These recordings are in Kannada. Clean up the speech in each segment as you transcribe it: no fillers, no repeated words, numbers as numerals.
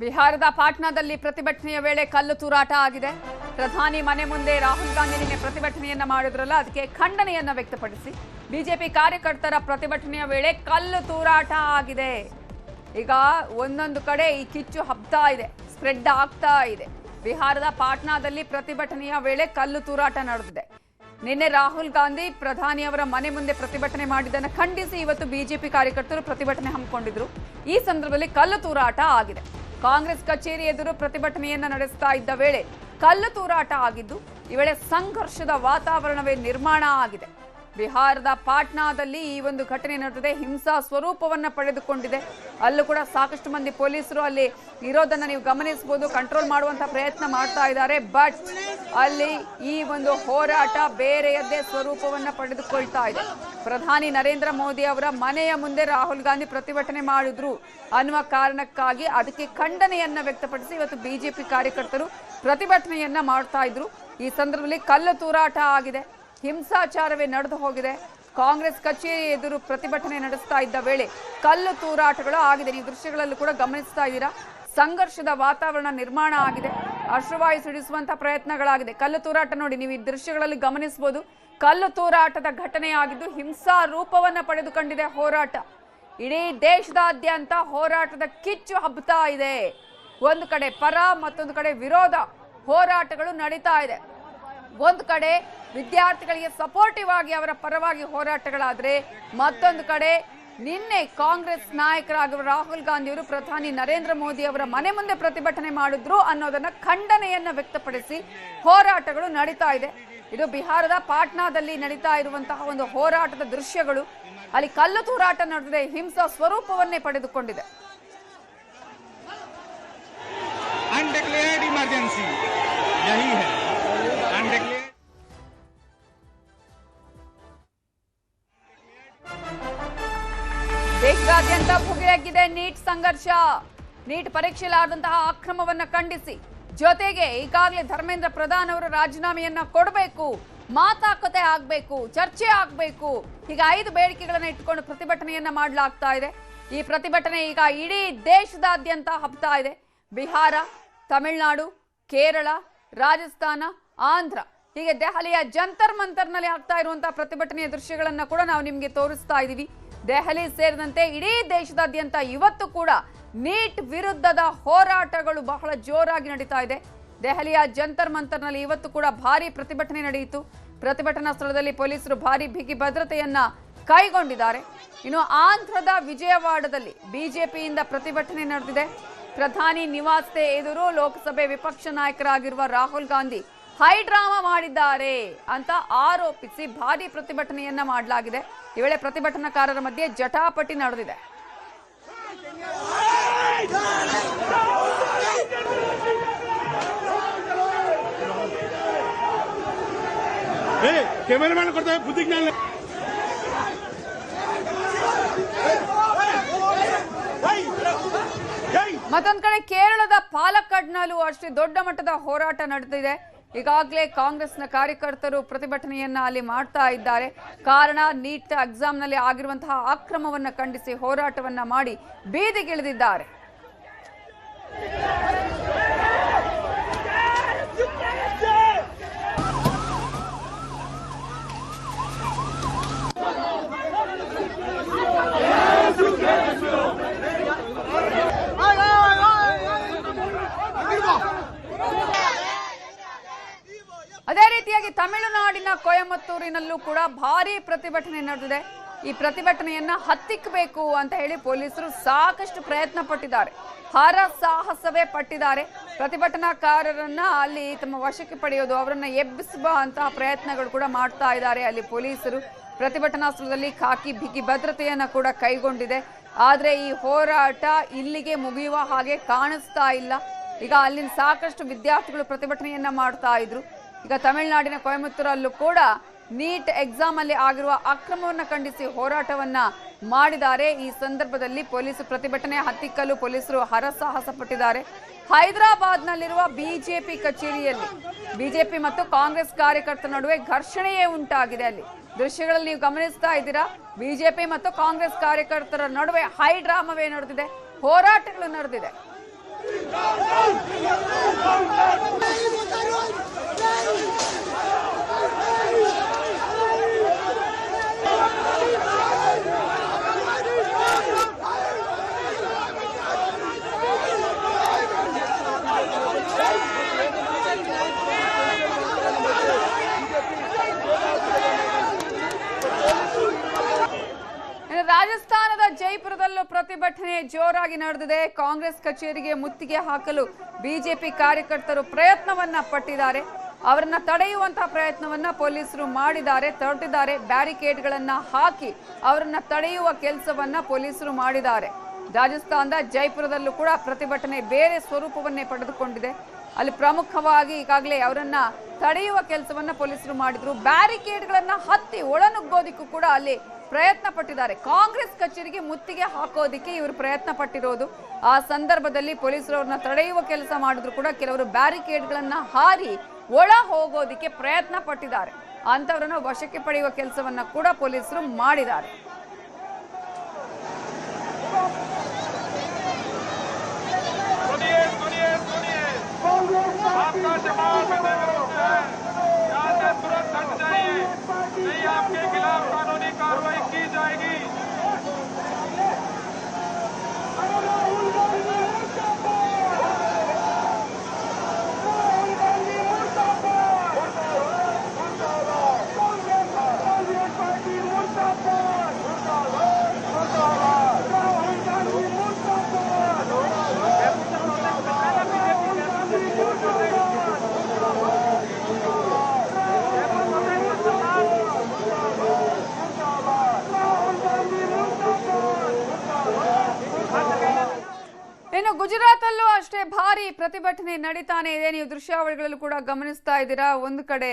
ಬಿಹಾರದ ಪಾಟ್ನಾದಲ್ಲಿ ಪ್ರತಿಭಟನೆಯ ವೇಳೆ ಕಲ್ಲು ತೂರಾಟ ಆಗಿದೆ. ಪ್ರಧಾನಿ ಮನೆ ಮುಂದೆ ರಾಹುಲ್ ಗಾಂಧಿ ನಿನ್ನೆ ಪ್ರತಿಭಟನೆಯನ್ನ ಮಾಡಿದ್ರಲ್ಲ, ಅದಕ್ಕೆ ಖಂಡನೆಯನ್ನ ವ್ಯಕ್ತಪಡಿಸಿ ಬಿಜೆಪಿ ಕಾರ್ಯಕರ್ತರ ಪ್ರತಿಭಟನೆಯ ವೇಳೆ ಕಲ್ಲು ತೂರಾಟ ಆಗಿದೆ. ಈಗ ಒಂದೊಂದು ಕಡೆ ಈ ಕಿಚ್ಚು ಹಬ್ತಾ ಇದೆ, ಸ್ಪ್ರೆಡ್ ಆಗ್ತಾ ಇದೆ. ಬಿಹಾರದ ಪಾಟ್ನಾದಲ್ಲಿ ಪ್ರತಿಭಟನೆಯ ವೇಳೆ ಕಲ್ಲು ತೂರಾಟ ನಡೆದಿದೆ. ನಿನ್ನೆ ರಾಹುಲ್ ಗಾಂಧಿ ಪ್ರಧಾನಿಯವರ ಮನೆ ಮುಂದೆ ಪ್ರತಿಭಟನೆ ಮಾಡಿದ್ದನ್ನು ಖಂಡಿಸಿ ಇವತ್ತು ಬಿಜೆಪಿ ಕಾರ್ಯಕರ್ತರು ಪ್ರತಿಭಟನೆ ಹಮ್ಮಿಕೊಂಡಿದ್ರು. ಈ ಸಂದರ್ಭದಲ್ಲಿ ಕಲ್ಲು ತೂರಾಟ ಆಗಿದೆ. ಕಾಂಗ್ರೆಸ್ ಕಚೇರಿ ಎದುರು ಪ್ರತಿಭಟನೆಯನ್ನ ನಡೆಸ್ತಾ ಇದ್ದ ವೇಳೆ ಕಲ್ಲು ತೂರಾಟ ಆಗಿದ್ದು, ಈ ವೇಳೆ ಸಂಘರ್ಷದ ವಾತಾವರಣವೇ ನಿರ್ಮಾಣ ಆಗಿದೆ. ಬಿಹಾರದ ಪಾಟ್ನಾದಲ್ಲಿ ಈ ಒಂದು ಘಟನೆ ನಡೆದಿದೆ. ಹಿಂಸಾ ಸ್ವರೂಪವನ್ನ ಪಡೆದುಕೊಂಡಿದೆ. ಅಲ್ಲೂ ಕೂಡ ಸಾಕಷ್ಟು ಮಂದಿ ಪೊಲೀಸರು ಅಲ್ಲಿ ಇರೋದನ್ನ ನೀವು ಗಮನಿಸಬಹುದು, ಕಂಟ್ರೋಲ್ ಮಾಡುವಂತ ಪ್ರಯತ್ನ ಮಾಡ್ತಾ ಇದ್ದಾರೆ. ಬಟ್ ಅಲ್ಲಿ ಈ ಒಂದು ಹೋರಾಟ ಬೇರೆಯದ್ದೇ ಸ್ವರೂಪವನ್ನ ಪಡೆದುಕೊಳ್ತಾ ಇದೆ. ಪ್ರಧಾನಿ ನರೇಂದ್ರ ಮೋದಿ ಅವರ ಮನೆಯ ಮುಂದೆ ರಾಹುಲ್ ಗಾಂಧಿ ಪ್ರತಿಭಟನೆ ಮಾಡಿದ್ರು ಅನ್ನುವ ಕಾರಣಕ್ಕಾಗಿ ಅದಕ್ಕೆ ಖಂಡನೆಯನ್ನ ವ್ಯಕ್ತಪಡಿಸಿ ಇವತ್ತು ಬಿಜೆಪಿ ಕಾರ್ಯಕರ್ತರು ಪ್ರತಿಭಟನೆಯನ್ನ ಮಾಡ್ತಾ ಇದ್ರು. ಈ ಸಂದರ್ಭದಲ್ಲಿ ಕಲ್ಲು ತೂರಾಟ ಆಗಿದೆ, ಹಿಂಸಾಚಾರವೇ ನಡೆದು ಹೋಗಿದೆ. ಕಾಂಗ್ರೆಸ್ ಕಚೇರಿ ಎದುರು ಪ್ರತಿಭಟನೆ ನಡೆಸ್ತಾ ಇದ್ದ ವೇಳೆ ಕಲ್ಲು ತೂರಾಟಗಳು ಆಗಿದೆ. ನೀವು ದೃಶ್ಯಗಳಲ್ಲೂ ಕೂಡ ಗಮನಿಸ್ತಾ ಇದ್ದೀರಾ, ಸಂಘರ್ಷದ ವಾತಾವರಣ ನಿರ್ಮಾಣ ಆಗಿದೆ. ಅಶ್ರುವಾಯು ಸಿಡಿಸುವಂತಹ ಪ್ರಯತ್ನಗಳಾಗಿದೆ. ಕಲ್ಲು ತೂರಾಟ ನೋಡಿ, ನೀವು ಈ ದೃಶ್ಯಗಳಲ್ಲಿ ಗಮನಿಸಬಹುದು. ಕಲ್ಲು ತೂರಾಟದ ಘಟನೆ ಆಗಿದ್ದು ಹಿಂಸಾ ರೂಪವನ್ನ ಪಡೆದುಕೊಂಡಿದೆ ಹೋರಾಟ. ಇಡೀ ದೇಶದಾದ್ಯಂತ ಹೋರಾಟದ ಕಿಚ್ಚು ಹಬ್ಬತಾ ಇದೆ. ಒಂದು ಕಡೆ ಪರ, ಮತ್ತೊಂದು ಕಡೆ ವಿರೋಧ ಹೋರಾಟಗಳು ನಡೀತಾ ಇದೆ. ಒಂದು ಕಡೆ ವಿದ್ಯಾರ್ಥಿಗಳಿಗೆ ಸಪೋರ್ಟಿವ್ ಆಗಿ ಅವರ ಪರವಾಗಿ ಹೋರಾಟಗಳಾದ್ರೆ, ಮತ್ತೊಂದು ಕಡೆ ನಿನ್ನೆ ಕಾಂಗ್ರೆಸ್ ನಾಯಕರಾಗಿರುವ ರಾಹುಲ್ ಗಾಂಧಿ ಅವರು ಪ್ರಧಾನಿ ನರೇಂದ್ರ ಮೋದಿ ಅವರ ಮನೆ ಮುಂದೆ ಪ್ರತಿಭಟನೆ ಮಾಡಿದ್ರು ಅನ್ನೋದನ್ನ ಖಂಡನೆಯನ್ನ ವ್ಯಕ್ತಪಡಿಸಿ ಹೋರಾಟಗಳು ನಡೀತಾ ಇದೆ. ಇದು ಬಿಹಾರದ ಪಾಟ್ನಾದಲ್ಲಿ ನಡೀತಾ ಇರುವಂತಹ ಒಂದು ಹೋರಾಟದ ದೃಶ್ಯಗಳು. ಅಲ್ಲಿ ಕಲ್ಲು ತೂರಾಟ ನಡೆದಿದೆ, ಹಿಂಸಾ ಸ್ವರೂಪವನ್ನೇ ಪಡೆದುಕೊಂಡಿದೆ. अनडिक्लेयर्ड इमरजेंसी यही है, अनडिक्लेयर्ड। ದೇಶದಾದ್ಯಂತ ಭುಗಿಲೆದ್ದಿದೆ ನೀಟ್ ಸಂಘರ್ಷ. ನೀಟ್ ಪರೀಕ್ಷೆಯಲ್ಲಿ ಆದಂತಹ ಅಕ್ರಮವನ್ನ ಖಂಡಿಸಿ, ಜೊತೆಗೆ ಈಗಾಗಲೇ ಧರ್ಮೇಂದ್ರ ಪ್ರಧಾನ್ ಅವರು ರಾಜೀನಾಮೆಯನ್ನ ಕೊಡಬೇಕು, ಮಾತುಕತೆ ಆಗ್ಬೇಕು, ಚರ್ಚೆ ಆಗ್ಬೇಕು, ಹೀಗೆ 5 ಬೇಡಿಕೆಗಳನ್ನ ಇಟ್ಟುಕೊಂಡು ಪ್ರತಿಭಟನೆಯನ್ನ ಮಾಡಲಾಗ್ತಾ ಇದೆ. ಈ ಪ್ರತಿಭಟನೆ ಈಗ ಇಡೀ ದೇಶದಾದ್ಯಂತ ಹಬ್ತಾ ಇದೆ. ಬಿಹಾರ, ತಮಿಳುನಾಡು, ಕೇರಳ, ರಾಜಸ್ಥಾನ, ಆಂಧ್ರ, ಹೀಗೆ ದೆಹಲಿಯ ಜಂತರ್ ಮಂತರ್ನಲ್ಲಿ ಆಗ್ತಾ ಇರುವಂತಹ ಪ್ರತಿಭಟನೆಯ ದೃಶ್ಯಗಳನ್ನ ಕೂಡ ನಾವು ನಿಮಗೆ ತೋರಿಸ್ತಾ ಇದ್ದೀವಿ. ದೆಹಲಿ ಸೇರಿದಂತೆ ಇಡೀ ದೇಶದಾದ್ಯಂತ ಇವತ್ತು ಕೂಡ ನೀಟ್ ವಿರುದ್ಧದ ಹೋರಾಟಗಳು ಬಹಳ ಜೋರಾಗಿ ನಡೀತಾ ಇದೆ. ದೆಹಲಿಯ ಜಂತರ್ ಮಂತರ್ನಲ್ಲಿ ಇವತ್ತು ಕೂಡ ಭಾರಿ ಪ್ರತಿಭಟನೆ ನಡೆಯಿತು. ಪ್ರತಿಭಟನಾ ಸ್ಥಳದಲ್ಲಿ ಪೊಲೀಸರು ಭಾರಿ ಬಿಗಿ ಭದ್ರತೆಯನ್ನ ಕೈಗೊಂಡಿದ್ದಾರೆ. ಇನ್ನು ಆಂಧ್ರದ ವಿಜಯವಾಡದಲ್ಲಿ ಬಿಜೆಪಿಯಿಂದ ಪ್ರತಿಭಟನೆ ನಡೆದಿದೆ. ಪ್ರಧಾನಿ ನಿವಾಸದ ಎದುರು ಲೋಕಸಭೆ ವಿಪಕ್ಷ ನಾಯಕರಾಗಿರುವ ರಾಹುಲ್ ಗಾಂಧಿ ಹೈಡ್ರಾಮಾ ಮಾಡಿದ್ದಾರೆ ಅಂತ ಆರೋಪಿಸಿ ಭಾರಿ ಪ್ರತಿಭಟನೆಯನ್ನ ಮಾಡಲಾಗಿದೆ. ಈ ವೇಳೆ ಪ್ರತಿಭಟನಾಕಾರರ ಮಧ್ಯೆ ಜಟಾಪಟಿ ನಡೆದಿದೆ. कैमरामैन करता है बुद्धि ज्ञान। ಮತ್ತೊಂದು ಕಡೆ ಕೇರಳದ ಪಾಲಕ್ಕಡ್ನಲ್ಲೂ ಅಷ್ಟೇ ದೊಡ್ಡ ಮಟ್ಟದ ಹೋರಾಟ ನಡೆದಿದೆ. ಈಗಾಗಲೇ ಕಾಂಗ್ರೆಸ್ನ ಕಾರ್ಯಕರ್ತರು ಪ್ರತಿಭಟನೆಯನ್ನ ಅಲ್ಲಿ ಮಾಡ್ತಾ ಇದ್ದಾರೆ. ಕಾರಣ ನೀಟ್ ಎಕ್ಸಾಮ್ನಲ್ಲಿ ಆಗಿರುವಂತಹ ಅಕ್ರಮವನ್ನ ಖಂಡಿಸಿ ಹೋರಾಟವನ್ನ ಮಾಡಿ ಬೀದಿಗಿಳಿದಿದ್ದಾರೆ. ಅದೇ ರೀತಿಯಾಗಿ ತಮಿಳುನಾಡಿನ ಕೊಯಮತ್ತೂರಿನಲ್ಲೂ ಕೂಡ ಭಾರಿ ಪ್ರತಿಭಟನೆ ನಡೆದಿದೆ. ಈ ಪ್ರತಿಭಟನೆಯನ್ನ ಹತ್ತಿಕ್ಕಬೇಕು ಅಂತ ಹೇಳಿ ಪೊಲೀಸರು ಸಾಕಷ್ಟು ಪ್ರಯತ್ನ ಪಟ್ಟಿದ್ದಾರೆ, ಹರಸಾಹಸವೇ ಪಟ್ಟಿದ್ದಾರೆ. ಪ್ರತಿಭಟನಾಕಾರರನ್ನ ಅಲ್ಲಿ ತಮ್ಮ ವಶಕ್ಕೆ ಪಡೆಯೋದು, ಅವರನ್ನ ಎಬ್ಬಿಸುವ ಅಂತಹ ಪ್ರಯತ್ನಗಳು ಕೂಡ ಮಾಡ್ತಾ ಇದ್ದಾರೆ ಅಲ್ಲಿ ಪೊಲೀಸರು. ಪ್ರತಿಭಟನಾ ಸ್ಥಳದಲ್ಲಿ ಖಾಕಿ ಬಿಗಿ ಭದ್ರತೆಯನ್ನ ಕೂಡ ಕೈಗೊಂಡಿದೆ. ಆದ್ರೆ ಈ ಹೋರಾಟ ಇಲ್ಲಿಗೆ ಮುಗಿಯುವ ಹಾಗೆ ಕಾಣಿಸ್ತಾ ಇಲ್ಲ. ಈಗ ಅಲ್ಲಿನ ಸಾಕಷ್ಟು ವಿದ್ಯಾರ್ಥಿಗಳು ಪ್ರತಿಭಟನೆಯನ್ನ ಮಾಡ್ತಾ ಇದ್ರು. ಈಗ ತಮಿಳುನಾಡಿನ ಕೊಯಮತ್ತೂರಲ್ಲೂ ಕೂಡ ನೀಟ್ ಎಕ್ಸಾಮ್ ಅಲ್ಲಿ ಆಗಿರುವ ಅಕ್ರಮವನ್ನ ಖಂಡಿಸಿ ಹೋರಾಟವನ್ನ ಮಾಡಿದ್ದಾರೆ. ಈ ಸಂದರ್ಭದಲ್ಲಿ ಪೊಲೀಸರು ಪ್ರತಿಭಟನೆ ಹತ್ತಿಕ್ಕಲು ಪೊಲೀಸರು ಹರಸಾಹಸ ಪಟ್ಟಿದ್ದಾರೆ. ಹೈದರಾಬಾದ್ನಲ್ಲಿರುವ ಬಿಜೆಪಿ ಕಚೇರಿಯಲ್ಲಿ ಬಿಜೆಪಿ ಮತ್ತು ಕಾಂಗ್ರೆಸ್ ಕಾರ್ಯಕರ್ತರ ನಡುವೆ ಘರ್ಷಣೆಯೇ ಉಂಟಾಗಿದೆ. ಅಲ್ಲಿ ದೃಶ್ಯಗಳಲ್ಲಿ ನೀವು ಗಮನಿಸ್ತಾ ಇದ್ದೀರಾ, ಬಿಜೆಪಿ ಮತ್ತು ಕಾಂಗ್ರೆಸ್ ಕಾರ್ಯಕರ್ತರ ನಡುವೆ ಹೈ ಡ್ರಾಮಾವೇ ನಡೆದಿದೆ, ಹೋರಾಟಗಳು ನಡೆದಿದೆ. ರಾಜಸ್ಥಾನದ ಜೈಪುರದಲ್ಲೂ ಪ್ರತಿಭಟನೆ ಜೋರಾಗಿ ನಡೆದಿದೆ. ಕಾಂಗ್ರೆಸ್ ಕಚೇರಿಗೆ ಮುತ್ತಿಗೆ ಹಾಕಲು ಬಿಜೆಪಿ ಕಾರ್ಯಕರ್ತರು ಪ್ರಯತ್ನವನ್ನ ಪಟ್ಟಿದ್ದಾರೆ. ಅವರನ್ನ ತಡೆಯುವಂತಹ ಪ್ರಯತ್ನವನ್ನ ಪೊಲೀಸರು ತಡೆದಿದ್ದಾರೆ. ಬ್ಯಾರಿಕೇಡ್ಗಳನ್ನ ಹಾಕಿ ಅವರನ್ನ ತಡೆಯುವ ಕೆಲಸವನ್ನ ಪೊಲೀಸರು ಮಾಡಿದ್ದಾರೆ. ರಾಜಸ್ಥಾನದ ಜೈಪುರದಲ್ಲೂ ಕೂಡ ಪ್ರತಿಭಟನೆ ಬೇರೆ ಸ್ವರೂಪವನ್ನೇ ಪಡೆದುಕೊಂಡಿದೆ. ಅಲ್ಲಿ ಪ್ರಮುಖವಾಗಿ ಈಗಾಗಲೇ ಅವರನ್ನ ತಡೆಯುವ ಕೆಲಸವನ್ನ ಪೊಲೀಸರು ಮಾಡಿದ್ರು. ಬ್ಯಾರಿಕೇಡ್ಗಳನ್ನ ಹತ್ತಿ ಒಳನುಗ್ಗೋದಿಕ್ಕೂ ಕೂಡ ಅಲ್ಲಿ ಪ್ರಯತ್ನ ಪಟ್ಟಿದ್ದಾರೆ. ಕಾಂಗ್ರೆಸ್ ಕಚೇರಿಗೆ ಮುತ್ತಿಗೆ ಹಾಕೋದಿಕ್ಕೆ ಇವರು ಪ್ರಯತ್ನ ಪಟ್ಟಿರೋದು. ಆ ಸಂದರ್ಭದಲ್ಲಿ ಪೊಲೀಸರು ಅವ್ರನ್ನ ತಡೆಯುವ ಕೆಲಸ ಮಾಡಿದ್ರು ಕೂಡ ಕೆಲವರು ಬ್ಯಾರಿಕೇಡ್ಗಳನ್ನ ಹಾರಿ ಒಳ ಹೋಗೋದಿಕ್ಕೆ ಪ್ರಯತ್ನ ಪಟ್ಟಿದ್ದಾರೆ. ಅಂತವರನ್ನ ವಶಕ್ಕೆ ಪಡೆಯುವ ಕೆಲಸವನ್ನ ಕೂಡ ಪೊಲೀಸರು ಮಾಡಿದ್ದಾರೆ. आपका जवाब यहाँ से तुरंत हट जाइए, नहीं आपके खिलाफ कानूनी कार्रवाई की जाएगी। ಇನ್ನು ಗುಜರಾತಲ್ಲೂ ಅಷ್ಟೇ ಭಾರಿ ಪ್ರತಿಭಟನೆ ನಡೀತಾನೆ ಇದೆ. ನೀವು ದೃಶ್ಯಾವಳಿಗಳಲ್ಲೂ ಕೂಡ ಗಮನಿಸ್ತಾ ಇದ್ದೀರಾ. ಒಂದು ಕಡೆ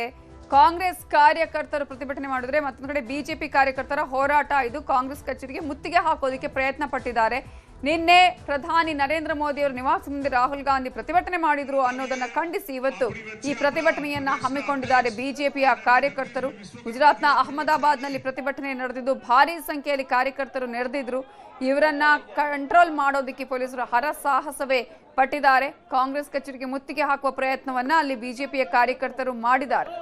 ಕಾಂಗ್ರೆಸ್ ಕಾರ್ಯಕರ್ತರು ಪ್ರತಿಭಟನೆ ಮಾಡಿದ್ರೆ, ಮತ್ತೊಂದು ಕಡೆ ಬಿಜೆಪಿ ಕಾರ್ಯಕರ್ತರ ಹೋರಾಟ. ಇದು ಕಾಂಗ್ರೆಸ್ ಕಚೇರಿಗೆ ಮುತ್ತಿಗೆ ಹಾಕೋದಕ್ಕೆ ಪ್ರಯತ್ನ ಪಟ್ಟಿದ್ದಾರೆ. ನಿನ್ನೆ ಪ್ರಧಾನಿ ನರೇಂದ್ರ ಮೋದಿ ಅವರ ನಿವಾಸ ಮುಂದೆ ರಾಹುಲ್ ಗಾಂಧಿ ಪ್ರತಿಭಟನೆ ಮಾಡಿದ್ರು ಅನ್ನೋದನ್ನ ಖಂಡಿಸಿ ಇವತ್ತು ಈ ಪ್ರತಿಭಟನೆಯನ್ನ ಹಮ್ಮಿಕೊಂಡಿದ್ದಾರೆ ಬಿಜೆಪಿಯ ಕಾರ್ಯಕರ್ತರು. ಗುಜರಾತ್ನ ಅಹಮದಾಬಾದ್ನಲ್ಲಿ ಪ್ರತಿಭಟನೆ ನಡೆದಿದ್ದು ಭಾರಿ ಸಂಖ್ಯೆಯಲ್ಲಿ ಕಾರ್ಯಕರ್ತರು ನೆರೆದಿದ್ರು. ಇವರನ್ನ ಕಂಟ್ರೋಲ್ ಮಾಡೋದಕ್ಕೆ ಪೊಲೀಸರು ಹರಸಾಹಸವೇ ಪಟ್ಟಿದ್ದಾರೆ. ಕಾಂಗ್ರೆಸ್ ಕಚೇರಿಗೆ ಮುತ್ತಿಗೆ ಹಾಕುವ ಪ್ರಯತ್ನವನ್ನ ಅಲ್ಲಿ ಬಿಜೆಪಿಯ ಕಾರ್ಯಕರ್ತರು ಮಾಡಿದ್ದಾರೆ.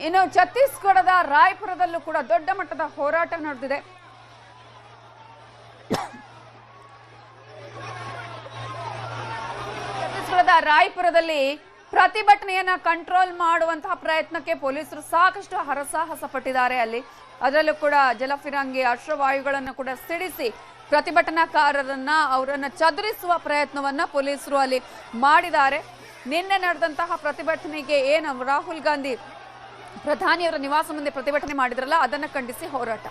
ಇನ್ನು ಛತ್ತೀಸ್ಗಢದ ರಾಯ್ಪುರದಲ್ಲೂ ಕೂಡ ದೊಡ್ಡ ಮಟ್ಟದ ಹೋರಾಟ ನಡೆದಿದೆ. ಛತ್ತೀಸ್ಗಢದ ರಾಯ್ಪುರದಲ್ಲಿ ಪ್ರತಿಭಟನೆಯನ್ನ ಕಂಟ್ರೋಲ್ ಮಾಡುವಂತಹ ಪ್ರಯತ್ನಕ್ಕೆ ಪೊಲೀಸರು ಸಾಕಷ್ಟು ಹರಸಾಹಸ ಪಟ್ಟಿದ್ದಾರೆ. ಅಲ್ಲಿ ಅದರಲ್ಲೂ ಕೂಡ ಜಲಫಿರಂಗಿ ಅಶ್ರವಾಯುಗಳನ್ನು ಕೂಡ ಸಿಡಿಸಿ ಪ್ರತಿಭಟನಾಕಾರರನ್ನ ಅವರನ್ನ ಚದುರಿಸುವ ಪ್ರಯತ್ನವನ್ನ ಪೊಲೀಸರು ಅಲ್ಲಿ ಮಾಡಿದ್ದಾರೆ. ನಿನ್ನೆ ನಡೆದಂತಹ ಪ್ರತಿಭಟನೆಗೆ ಏನು ರಾಹುಲ್ ಗಾಂಧಿ ಪ್ರಧಾನಿಯವರ ನಿವಾಸ ಮುಂದೆ ಪ್ರತಿಭಟನೆ ಮಾಡಿದ್ರಲ್ಲ, ಅದನ್ನ ಖಂಡಿಸಿ ಹೋರಾಟ.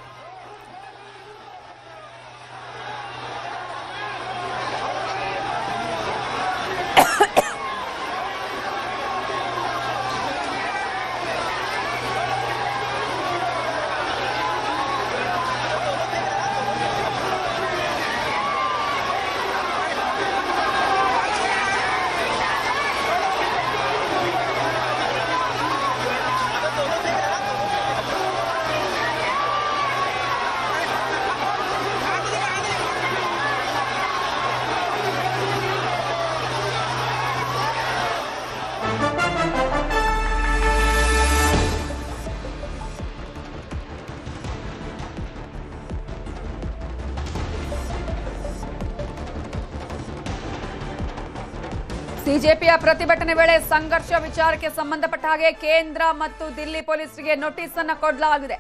ಬಿಜೆಪಿಯ ಪ್ರತಿಭಟನೆ ವೇಳೆ ಸಂಘರ್ಷ ವಿಚಾರಕ್ಕೆ ಸಂಬಂಧಪಟ್ಟ ಹಾಗೆ ಕೇಂದ್ರ ಮತ್ತು ದಿಲ್ಲಿ ಪೊಲೀಸರಿಗೆ ನೋಟಿಸ್ ಅನ್ನು ಕೊಡಲಾಗಿದೆ.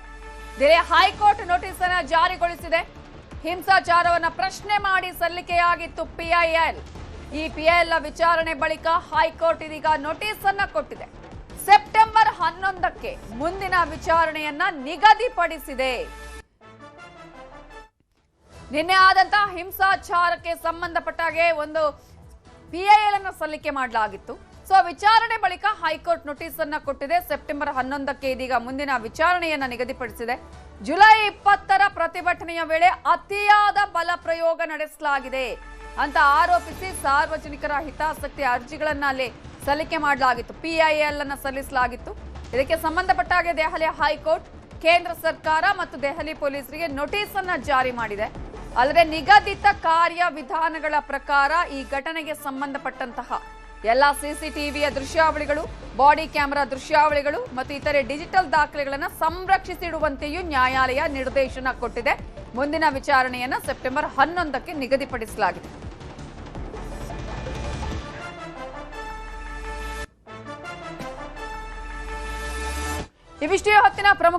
ದಿಲ್ಲಿ ಹೈಕೋರ್ಟ್ ನೋಟಿಸ್ ಅನ್ನು ಜಾರಿಗೊಳಿಸಿದೆ. ಹಿಂಸಾಚಾರವನ್ನು ಪ್ರಶ್ನೆ ಮಾಡಿ ಸಲ್ಲಿಕೆಯಾಗಿತ್ತು ಪಿಐಎಲ್. ಈ ಪಿಐಎಲ್ ವಿಚಾರಣೆ ಬಳಿಕ ಹೈಕೋರ್ಟ್ ಇದೀಗ ನೋಟಿಸ್ ಅನ್ನು ಕೊಟ್ಟಿದೆ. ಸೆಪ್ಟೆಂಬರ್ 11ಕ್ಕೆ ಮುಂದಿನ ವಿಚಾರಣೆಯನ್ನ ನಿಗದಿಪಡಿಸಿದೆ. ನಿನ್ನೆ ಆದಂತಹ ಹಿಂಸಾಚಾರಕ್ಕೆ ಸಂಬಂಧಪಟ್ಟ ಹಾಗೆ ಒಂದು ಪಿಐಎಲ್ ಅನ್ನು ಸಲ್ಲಿಕೆ ಮಾಡಲಾಗಿತ್ತು. ಸೊ ವಿಚಾರಣೆ ಬಳಿಕ ಹೈಕೋರ್ಟ್ ನೋಟಿಸ್ ಅನ್ನ ಕೊಟ್ಟಿದೆ. ಸೆಪ್ಟೆಂಬರ್ 11ಕ್ಕೆ ಇದೀಗ ಮುಂದಿನ ವಿಚಾರಣೆಯನ್ನ ನಿಗದಿಪಡಿಸಿದೆ. ಜುಲೈ 20ರ ಪ್ರತಿಭಟನೆಯ ವೇಳೆ ಅತಿಯಾದ ಬಲ ಪ್ರಯೋಗ ನಡೆಸಲಾಗಿದೆ ಅಂತ ಆರೋಪಿಸಿ ಸಾರ್ವಜನಿಕರ ಹಿತಾಸಕ್ತಿ ಅರ್ಜಿಗಳನ್ನ ಅಲ್ಲಿ ಸಲ್ಲಿಕೆ ಮಾಡಲಾಗಿತ್ತು. ಪಿಐಎಲ್ ಅನ್ನ ಸಲ್ಲಿಸಲಾಗಿತ್ತು. ಇದಕ್ಕೆ ಸಂಬಂಧಪಟ್ಟ ಹಾಗೆ ದೆಹಲಿ ಹೈಕೋರ್ಟ್ ಕೇಂದ್ರ ಸರ್ಕಾರ ಮತ್ತು ದೆಹಲಿ ಪೊಲೀಸರಿಗೆ ನೋಟಿಸ್ ಅನ್ನ ಜಾರಿ ಮಾಡಿದೆ. ಆದರೆ ನಿಗದಿತ ಕಾರ್ಯವಿಧಾನಗಳ ಪ್ರಕಾರ ಈ ಘಟನೆಗೆ ಸಂಬಂಧಪಟ್ಟಂತಹ ಎಲ್ಲ ಸಿಸಿಟಿವಿಯ ದೃಶ್ಯಾವಳಿಗಳು, ಬಾಡಿ ಕ್ಯಾಮೆರಾ ದೃಶ್ಯಾವಳಿಗಳು ಮತ್ತು ಇತರೆ ಡಿಜಿಟಲ್ ದಾಖಲೆಗಳನ್ನು ಸಂರಕ್ಷಿಸಿಡುವಂತೆಯೂ ನ್ಯಾಯಾಲಯ ನಿರ್ದೇಶನ ಕೊಟ್ಟಿದೆ. ಮುಂದಿನ ವಿಚಾರಣೆಯನ್ನು ಸೆಪ್ಟೆಂಬರ್ 11ಕ್ಕೆ ನಿಗದಿಪಡಿಸಲಾಗಿದೆ. ಇವಿಷ್ಟೇ ಹೊತ್ತಿನ ಪ್ರಮುಖ